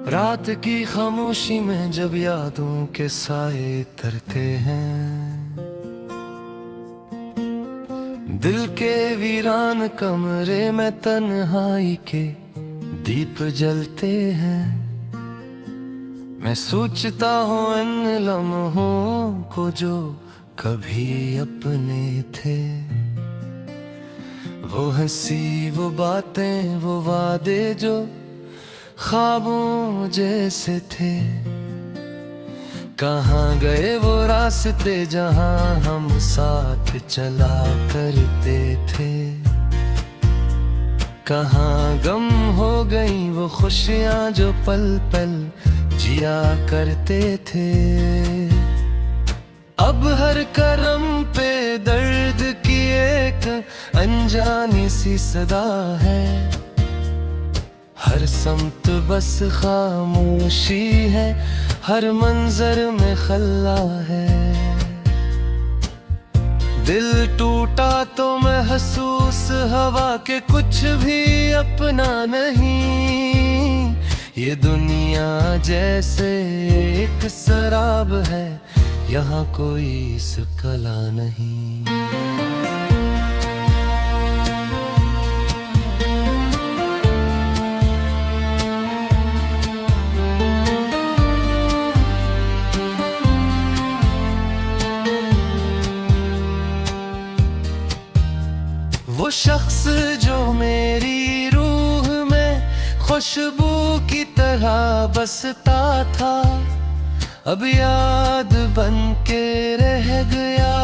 रात की खामोशी में जब यादों के साए तरते हैं, दिल के वीरान कमरे में तन्हाई के दीप जलते हैं। मैं सोचता हूँ इन लम्हों को जो कभी अपने थे, वो हंसी, वो बातें, वो वादे जो ख्वाबों जैसे थे। कहाँ गए वो रास्ते जहाँ हम साथ चला करते थे। कहाँ गम हो गई वो खुशियाँ जो पल पल जिया करते थे। अब हर करम पे दर्द की एक अनजानी सी सदा है। हर समत बस खामोशी है, हर मंजर में खल्ला है। दिल टूटा तो महसूस हवा के कुछ भी अपना नहीं। ये दुनिया जैसे एक शराब है, यहाँ कोई सकला नहीं। वो शख्स जो मेरी रूह में खुशबू की तरह बसता था, अब याद बन के रह गया।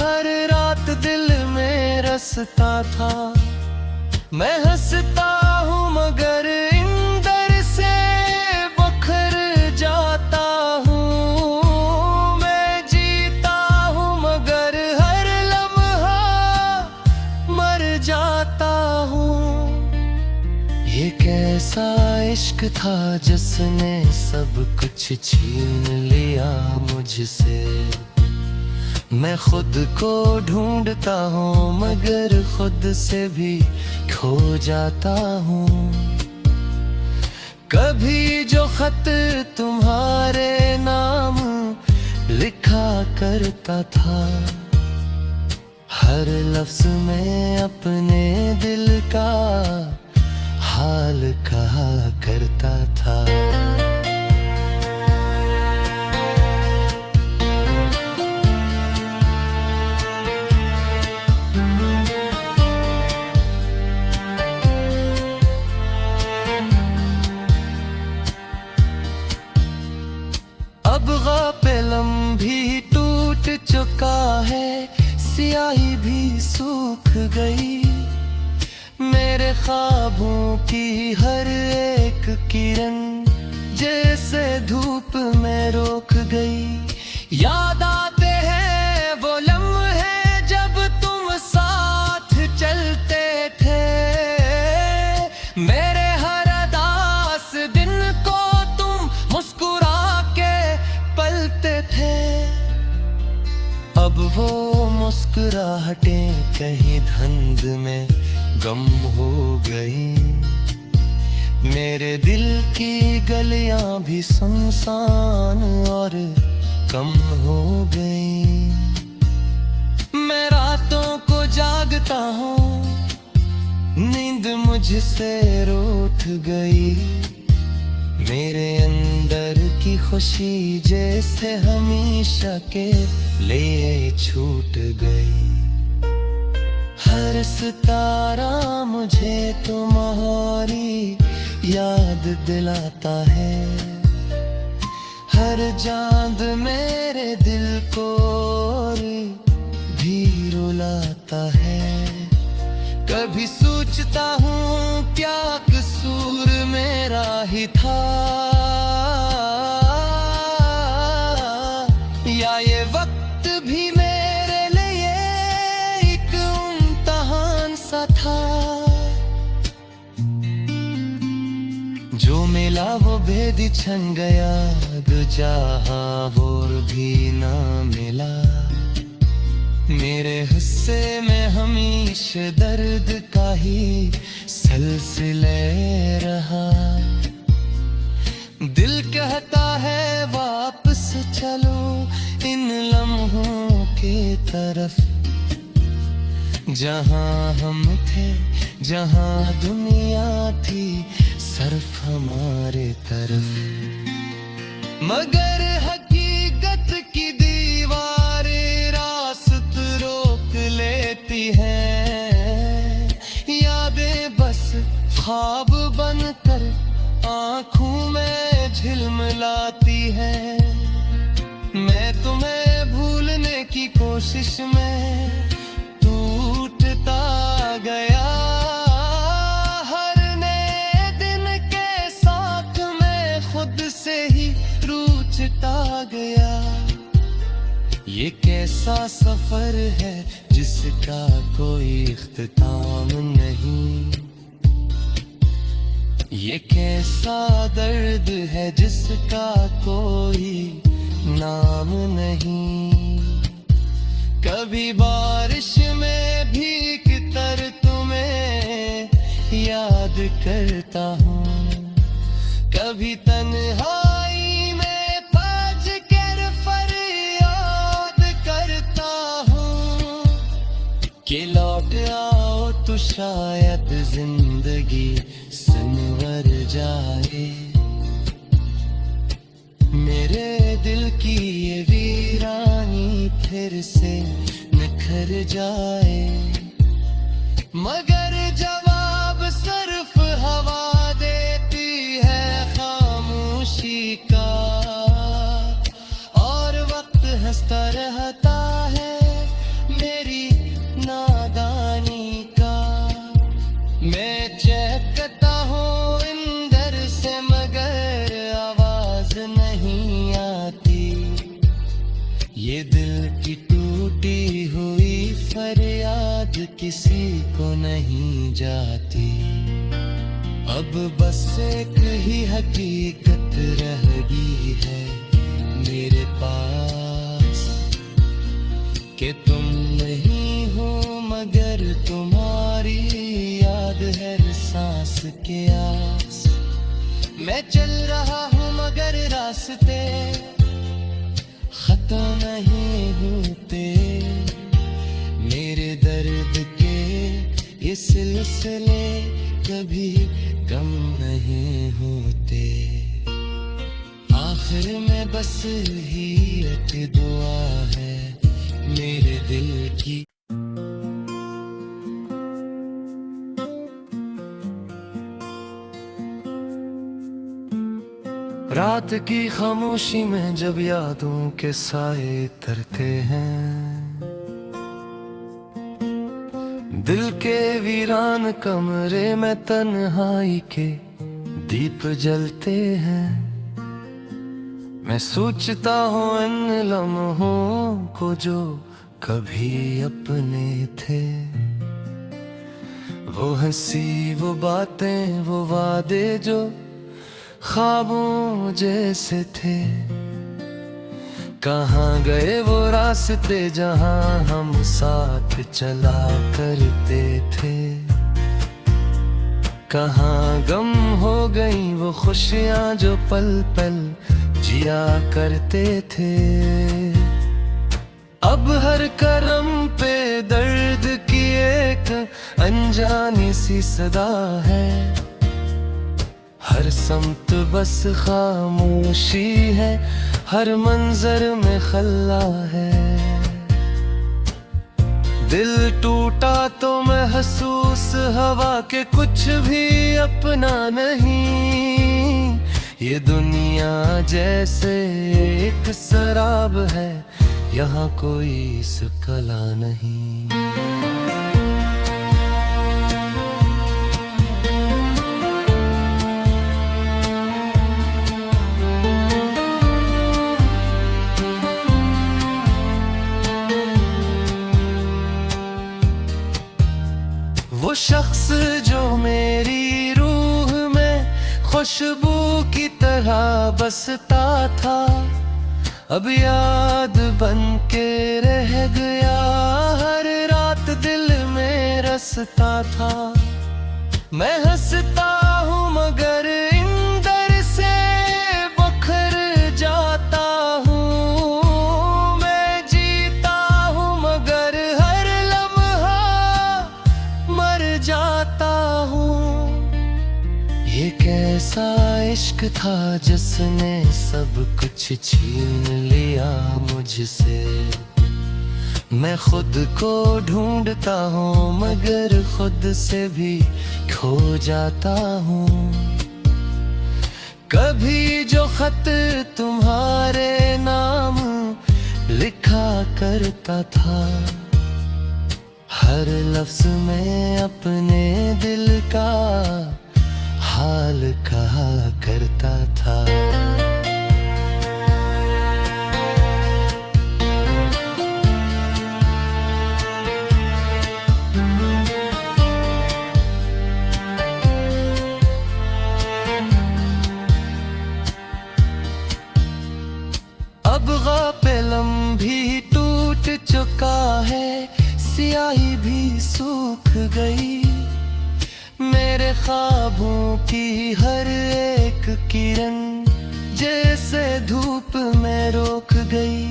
हर रात दिल में रसता था। मैं हंसता हूँ मगर इंदर से बखर जाता हूँ। मैं जीता हूँ मगर हर लम्हा मर जाता हूँ। ये कैसा इश्क था जिसने सब कुछ छीन लिया मुझसे। मैं खुद को ढूंढता हूँ मगर खुद से भी खो जाता हूँ। कभी जो खत तुम्हारे नाम लिखा करता था, हर लफ्ज में अपने दिल का हाल कहा करता था। अब ग़ाफ़िलम भी टूट चुका है, स्याही भी सूख गई। मेरे ख्वाबों की हर एक किरण जैसे धूप में रोक गई। याद आते हैं वो लम्हे जब तुम साथ चलते थे। मेरे हर उदास दिन को तुम मुस्कुरा के पलते थे। अब वो मुस्कुराहटें कहीं धुंध में गम हो गई। मेरे दिल की गलियां भी सुनसान और कम हो गई। मैं रातों को जागता हूँ, नींद मुझसे रूठ गई। मेरे अंदर की खुशी जैसे हमेशा के लिए छूट गई। हर सितारा मुझे तुम्हारी याद दिलाता है। हर चांद मेरे दिल को और भी रुलाता है। कभी सोचता हूँ क्या कसूर मेरा ही था, या ये वक्त भी मेरे लिए एक इम्तिहान सा था। जो मिला वो भेद छन गया, दूजा और भी ना मिला। मेरे हिस्से में हमेशा दर्द का ही सिलसिले रहा। कहता है वापस चलो इन लम्हों के तरफ, जहां हम थे, जहां दुनिया थी सिर्फ हमारे तरफ। मगर हकीकत की दीवारें रास्त रोक लेती हैं, यादें बस ख्वाब बनकर आँखों में झिलमिलाती है। मैं तुम्हें भूलने की कोशिश में टूटता गया, हर नए दिन के साथ मैं खुद से ही रूठता गया। ये कैसा सफर है जिसका कोई इख्तिताम नहीं, ये कैसा दर्द है जिसका कोई नाम नहीं। कभी बारिश में भीग कर तुम्हें याद करता हूँ, कभी तन्हाई में पज कर फरियाद करता हूँ कि लौट आओ तो शायद जिंदगी संवर जाए। मेरे दिल की ये वीरानी फिर से निखर जाए, मगर जवाब सिर्फ हवा देती है खामोशी का, और वक्त हंसता रहता है मेरी नादानी का। मैं चहकता हूँ अंदर से मगर आवाज नहीं आती, ये दिल की टूटी हुई फरियाद किसी को नहीं जाती। अब बस एक ही हकीकत रह गई है मेरे पास, कि तुम नहीं हो मगर तुम्हारी याद है सांस के आस। मैं चल रहा हूँ मगर रास्ते खत्म नहीं होते, मेरे दर्द के ये सिलसिले कभी कम नहीं होते। आखिर में बस ही एक दुआ है मेरे दिल की। रात की खामोशी में जब यादों के साए तरते हैं, दिल के वीरान कमरे में तन्हाई के दीप जलते हैं। मैं सोचता हूँ इन लम्हों को जो कभी अपने थे, वो हंसी, वो बातें, वो वादे जो ख्वाबों जैसे थे। कहाँ गए वो रास्ते जहाँ हम साथ चला करते थे, कहाँ गम हो गई वो खुशियाँ जो पल पल जिया करते थे। अब हर करम पे दर्द की एक अनजानी सी सदा है, हर समत बस खामोशी है, हर मंजर में खल्ला है। दिल टूटा तो महसूस हवा के कुछ भी अपना नहीं, ये दुनिया जैसे एक शराब है, यहाँ कोई सकला नहीं। वो शख्स जो मेरी रूह में खुशबू की तरह बसता था, अब याद बन के रह गया, हर रात दिल में रसता था। मैं हंसता हूँ मगर अंदर से कैसा इश्क था जिसने सब कुछ छीन लिया मुझसे। मैं खुद को ढूंढता हूँ मगर खुद से भी खो जाता हूँ। कभी जो खत तुम्हारे नाम लिखा करता था, हर लफ्ज में अपने दिल का हाल कहा करता था। अब ग़ाफ़िलम भी टूट चुका है, स्याही भी सूख गई। मेरे ख्वाबों की हर एक किरण जैसे धूप में रोक गई।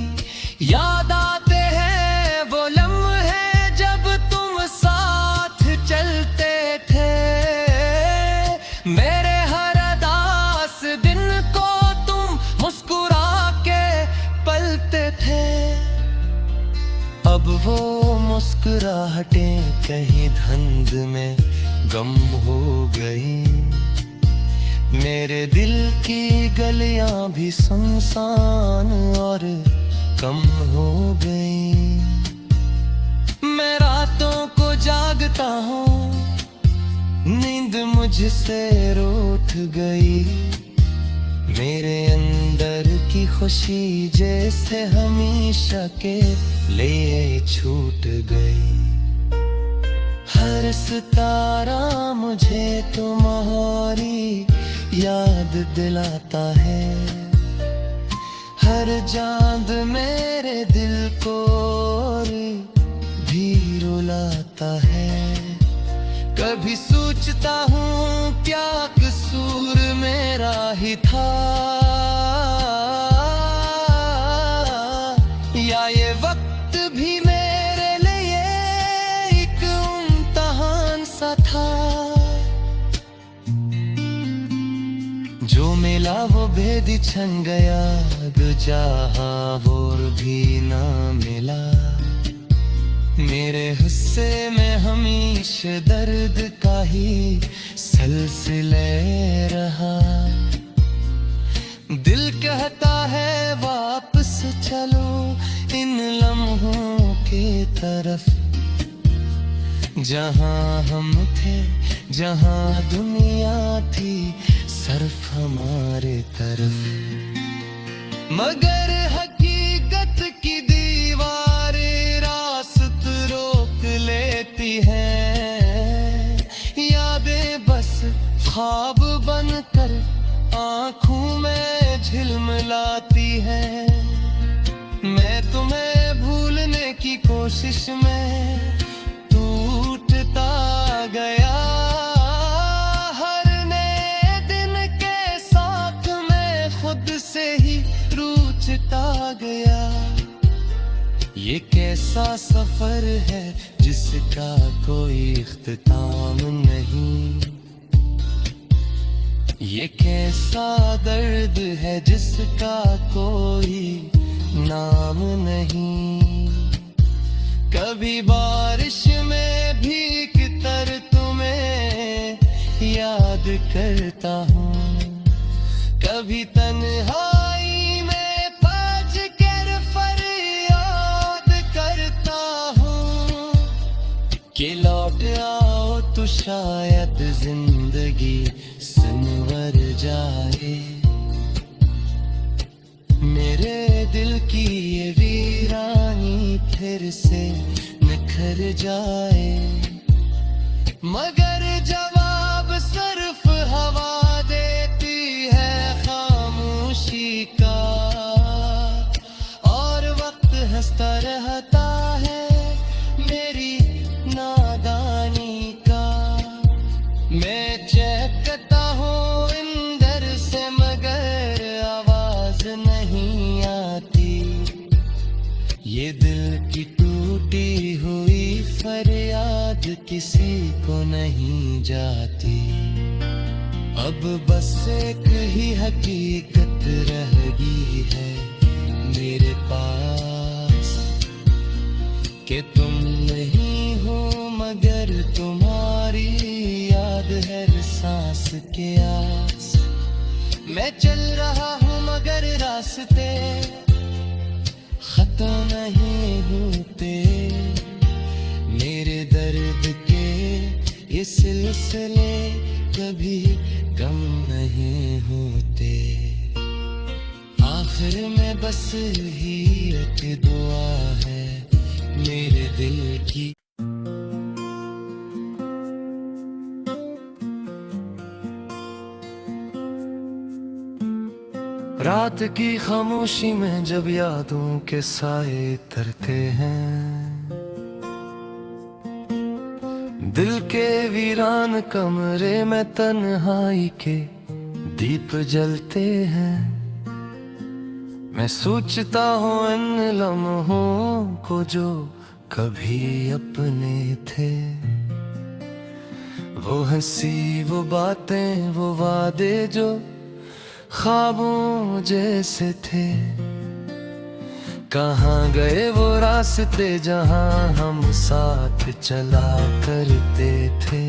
याद आते हैं वो लम्हे जब तुम साथ चलते थे, मेरे हर उदास दिन को तुम मुस्कुरा के पलते थे। अब वो मुस्कुराहटें कहीं धुंध में गम हो गई। मेरे दिल की गलियां भी सुनसान और कम हो गई। मैं रातों को जागता हूँ, नींद मुझसे रूठ गई। मेरे अंदर की खुशी जैसे हमेशा के लिए छूट गई। हर सितारा मुझे तुम्हारी याद दिलाता है, हर चांद मेरे दिल को भी रुलाता है। कभी सोचता हूँ क्या कसूर मेरा ही था, या ये वक्त भी मेरे लिए एक इम्तिहान सा था। जो मिला वो भेद छन गया, दूजा और भी ना मिला। मेरे हिस्से में हमेशा दर्द का ही सिलसिले रहा। दिल कहता है वापस चलो इन लम्हों के तरफ, जहां हम थे, जहां दुनिया थी सिर्फ हमारे तरफ। मगर हकीकत की दीवारें रास्त रोक लेती हैं। यादें बस ख्वाब बनकर आँखों में झिलमिलाती हैं। मैं तुम्हें भूलने की कोशिश में टूटता गया। हर नए दिन के साथ मैं खुद से ही रूठता गया। ये कैसा सफर है जिसका कोई इख्तिताम नहीं। ये कैसा दर्द है जिसका कोई नाम नहीं। कभी बारिश में भीगकर तुम्हें याद करता हूँ, कभी तन्हाई में पज कर फरियाद करता हूँ कि लौट आओ तो शायद जिंदगी संवर जाए। मेरे दिल की ये वीरानी फिर से निखर जाए। मगर जवाब सिर्फ हवा देती है खामोशी का, और वक्त हंसता रहता है मेरी नादानी का। मैं चहकता हूँ अंदर से मगर आवाज नहीं आती। ये दिल की टूटी हुई फरियाद किसी को नहीं जाती। अब बस एक ही हकीकत रह गई है मेरे पास कि तुम नहीं हो मगर तुम्हारी याद है सांस के आस। मैं चल रहा हूँ मगर रास्ते खत्म नहीं होते, मेरे दर्द के ये सिलसिले कभी कम नहीं होते। आखिर में बस ही एक दुआ है मेरे दिल की। रात की खामोशी में जब यादों के साए तरते हैं, दिल के वीरान कमरे में तन्हाई के दीप जलते हैं। मैं सोचता हूँ इन लम्हों को जो कभी अपने थे, वो हंसी वो बातें वो वादे जो ख्वाबों जैसे थे। कहाँ गए वो रास्ते जहाँ हम साथ चला करते थे।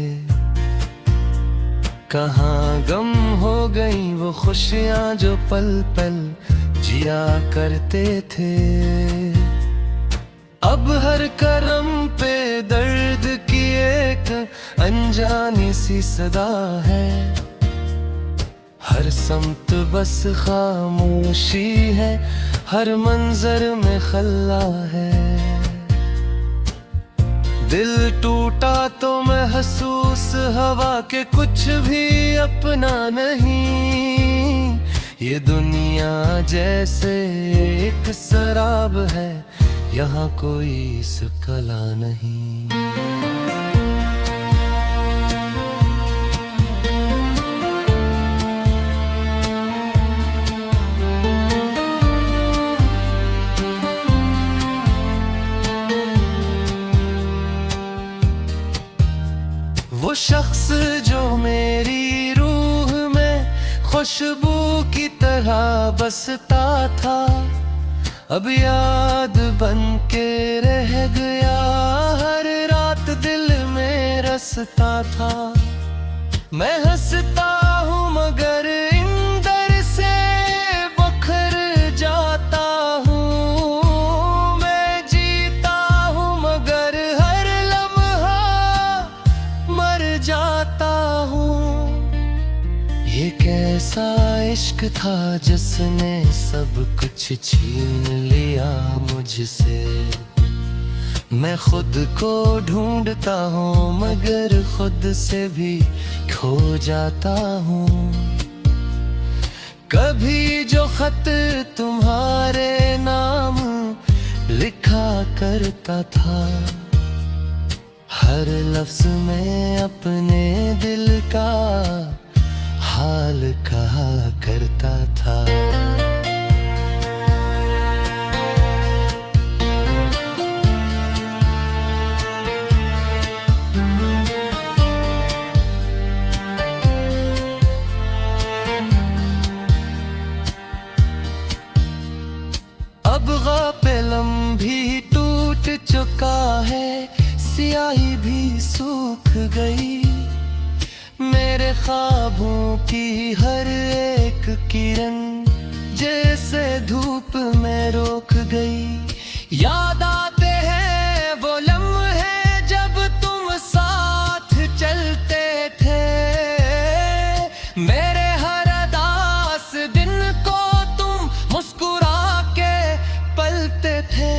कहाँ गम हो गई वो खुशियाँ जो पल पल जिया करते थे। अब हर करम पे दर्द की एक अनजानी सी सदा है, हर समत बस खामोशी है, हर मंजर में खल्ला है। दिल टूटा तो महसूस हवा के कुछ भी अपना नहीं। ये दुनिया जैसे एक शराब है, यहाँ कोई सकला नहीं। वो शख्स जो मेरी रूह में खुशबू की तरह बसता था, अब याद बन के रह गया, हर रात दिल में रसता था। मैं हंसता हूँ मगर इंदर से बखर जाता हूँ, मैं जीता हूँ मगर हर लम्हा मर जाता हूँ। ये कैसा इश्क था जिसने सब कुछ छीन लिया मुझसे। मैं खुद को ढूंढता हूँ मगर खुद से भी खो जाता हूँ। कभी जो खत तुम्हारे नाम लिखा करता था, हर लफ्ज में अपने दिल का हाल कहा करता था। अब ग़ाफ़िलम भी टूट चुका है, स्याही भी सूख गई, मेरे ख्वाबों की हर एक किरण जैसे धूप में रोक गई। याद आते हैं वो लम्हे जब तुम साथ चलते थे, मेरे हर उदास दिन को तुम मुस्कुरा के पलते थे।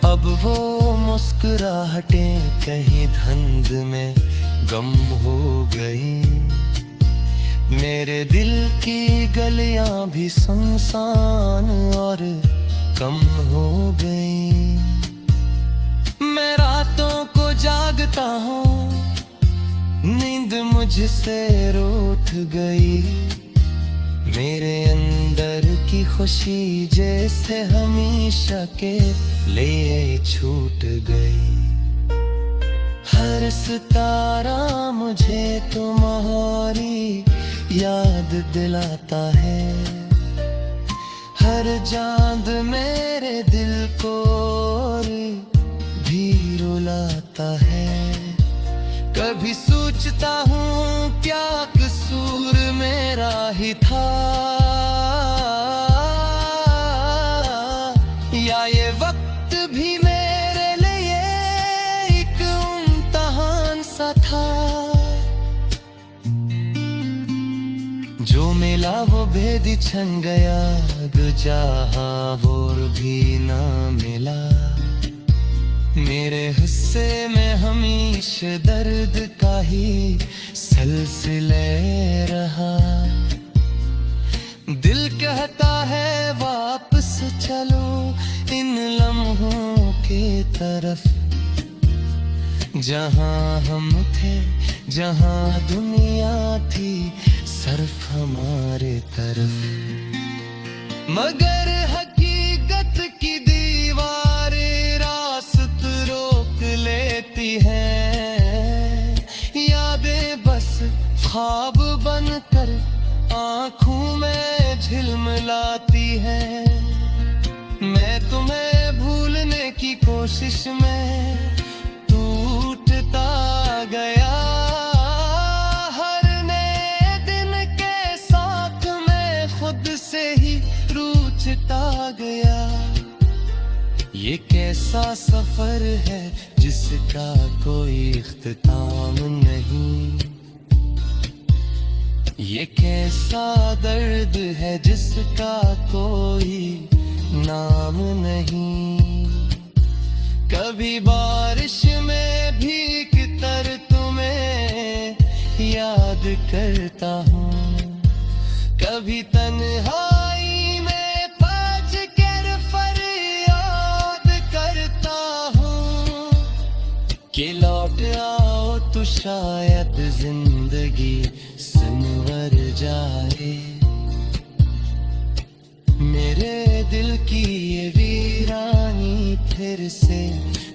अब वो मुस्कुराहटें कहीं धुंध में गम हो गई, मेरे दिल की गलियां भी सुनसान और कम हो गई। मैं रातों को जागता हूँ, नींद मुझसे रूठ गई, मेरे अंदर की खुशी जैसे हमेशा के लिए छूट गई। हर सितारा मुझे तुम्हारी याद दिलाता है। हर चांद मेरे दिल को भी रुलाता है। कभी सोचता हूँ क्या कसूर मेरा ही था, या ये वक्त भी मेरे लिए एक इम्तिहान सा था। जो मिला वो भेद छन गया, जो चाहा वो भी ना मिला। मेरे हिस्से में हमेशा दर्द का ही सिलसिले रहा। दिल कहता है वापस चलो इन लम्हों के तरफ, जहां हम थे, जहां दुनिया थी सिर्फ हमारे तरफ। मगर हकीकत की दीवारें रास्त रोक लेती हैं। यादें बस ख्वाब बनकर आंखों में झिलमिलाती हैं। मैं तुम्हें भूलने की कोशिश में टूटता गया। हर नए दिन के साथ मैं खुद से ही रूठता गया। ये कैसा सफर है जिसका कोई इख्तिताम नहीं। ये कैसा दर्द है जिसका कोई नाम नहीं। कभी बारिश में भीगकर तुम्हें याद करता हूँ, कभी तन्हाई में पज कर फरियाद करता हूँ कि लौट आओ तो शायद जिंदगी संवर जाए। मेरे दिल की ये वीरानी फिर से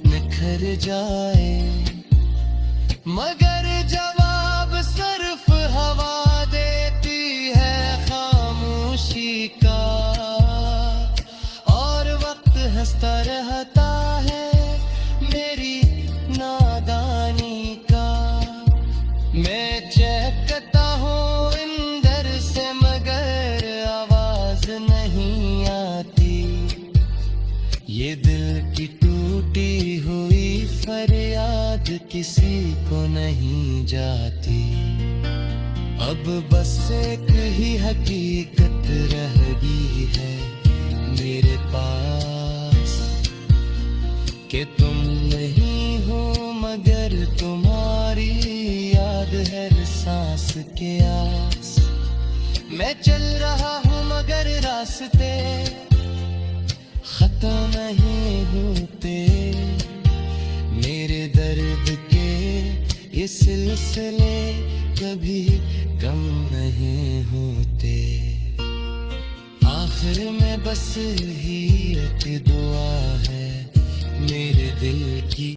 निखर जाए। मगर जवाब सिर्फ हवा देती है खामोशी का, और वक्त हंसता रहता है मेरी नादानी का। मैं चहकता हूँ अंदर से मगर आवाज नहीं आती। ये दिल की टूटी हुई फरियाद किसी को नहीं जाती। अब बस एक ही हकीकत रह गई है मेरे पास, कि तुम नहीं हो मगर तुम्हारी याद है सांस के आस। मैं चल रहा हूँ मगर रास्ते खत्म नहीं होते। मेरे दर्द के ये सिलसिले कभी कम नहीं होते। आखिर में बस ही एक दुआ है मेरे दिल की।